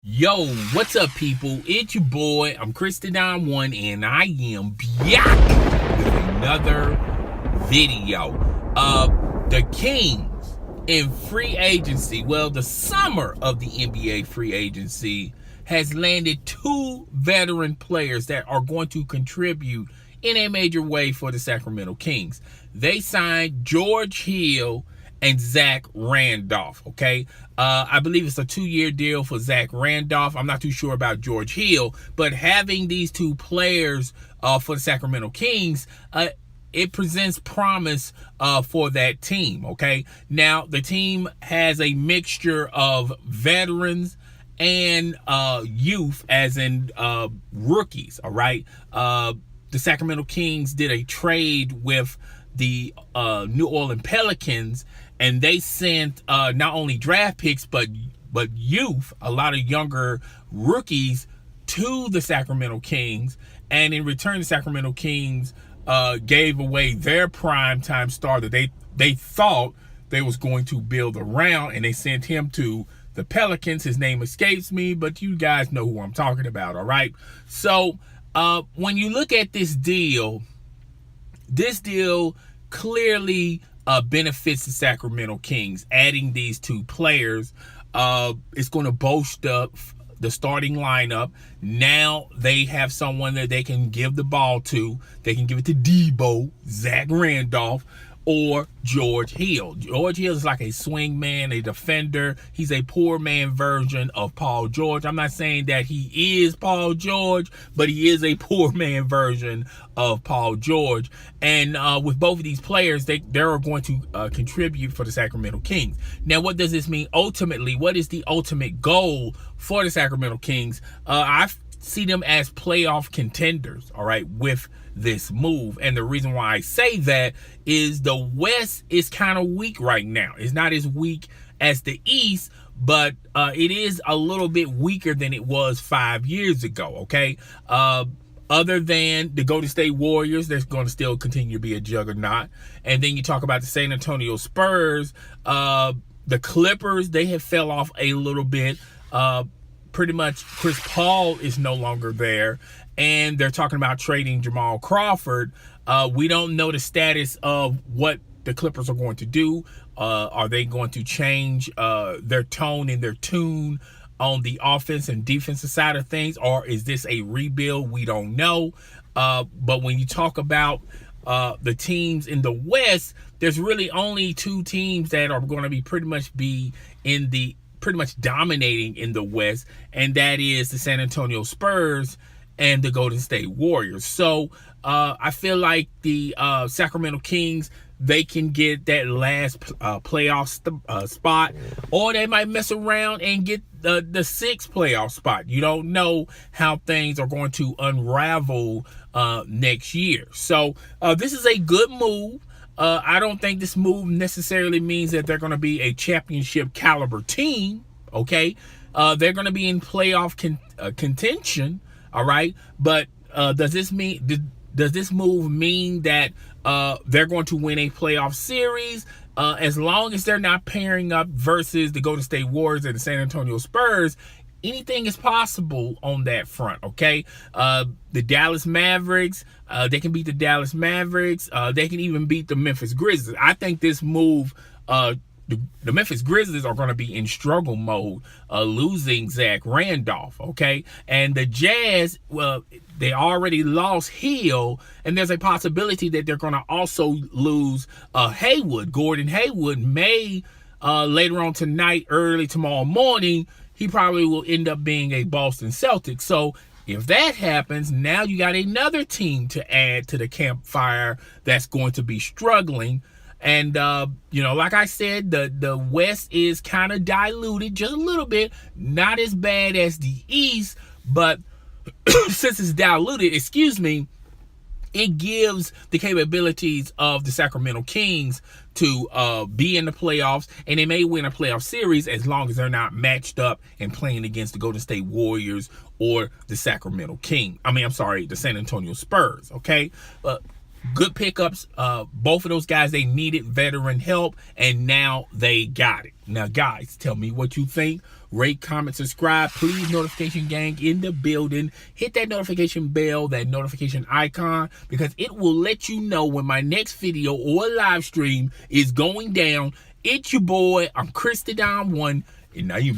Yo, what's up, people? It's your boy. I'm Christodon1, and I am back with another video. The Kings in free agency. Well, the summer of the NBA free agency has landed two veteran players that are going to contribute in a major way for the Sacramento Kings. They signed George Hill and Zach Randolph, okay? I believe it's a 2-year deal for Zach Randolph. I'm not too sure about George Hill, but having these two players for the Sacramento Kings, it presents promise for that team, okay? Now, the team has a mixture of veterans and youth, as in rookies, all right? The Sacramento Kings did a trade with the New Orleans Pelicans, and they sent not only draft picks but youth, a lot of younger rookies, to the Sacramento Kings. And in return, the Sacramento Kings gave away their primetime star that they thought they was going to build around, and they sent him to the Pelicans. His name escapes me, but you guys know who I'm talking about, all right? So when you look at this deal clearly benefits the Sacramento Kings. Adding these two players is going to boost up the starting lineup. Now they have someone that they can give the ball to. They can give it to Debo, Zach Randolph, or George Hill. George Hill is like a swing man, a defender. He's a poor man version of Paul George. I'm not saying that he is Paul George, but he is a poor man version of Paul George. And with both of these players, they are going to contribute for the Sacramento Kings. Now, what does this mean ultimately? What is the ultimate goal for the Sacramento Kings? I see them as playoff contenders, all right, with this move. And the reason why I say that is the West is kind of weak right now. It's not as weak as the East, but it is a little bit weaker than it was 5 years ago, okay? Other than the Golden State Warriors, that's going to still continue to be a juggernaut. And then you talk about the San Antonio Spurs, the Clippers, they have fell off a little bit. Pretty much Chris Paul is no longer there, and they're talking about trading Jamal Crawford. We don't know the status of what the Clippers are going to do. Are they going to change their tone and their tune on the offense and defensive side of things, or is this a rebuild? We don't know. But when you talk about the teams in the West, there's really only two teams that are going to be pretty much dominating in the West, and that is the San Antonio Spurs and the Golden State Warriors. So I feel like the Sacramento Kings, they can get that last playoff spot, or they might mess around and get the sixth playoff spot. You don't know how things are going to unravel next year. So this is a good move. I don't think this move necessarily means that they're going to be a championship caliber team, okay? They're going to be in playoff contention, all right? But does this move mean that they're going to win a playoff series? As long as they're not pairing up versus the Golden State Warriors and the San Antonio Spurs, anything is possible on that front, okay? The Dallas Mavericks, they can beat the Dallas Mavericks. They can even beat the Memphis Grizzlies. I think this move, the Memphis Grizzlies are going to be in struggle mode, losing Zach Randolph, okay? And the Jazz, well, they already lost Hill, and there's a possibility that they're going to also lose Haywood. Gordon Haywood may, later on tonight, early tomorrow morning, he probably will end up being a Boston Celtic. So if that happens, now you got another team to add to the campfire that's going to be struggling. And, like I said, the West is kind of diluted just a little bit. Not as bad as the East, but since it's diluted, it gives the capabilities of the Sacramento Kings to be in the playoffs, and they may win a playoff series as long as they're not matched up and playing against the Golden State Warriors or the Sacramento Kings. The San Antonio Spurs, okay? Good pickups. Both of those guys, they needed veteran help, and now they got it. Now, guys, tell me what you think. Rate, comment, subscribe. Please, notification gang in the building. Hit that notification bell, that notification icon, because it will let you know when my next video or live stream is going down. It's your boy. I'm Chris the Don One, and now you.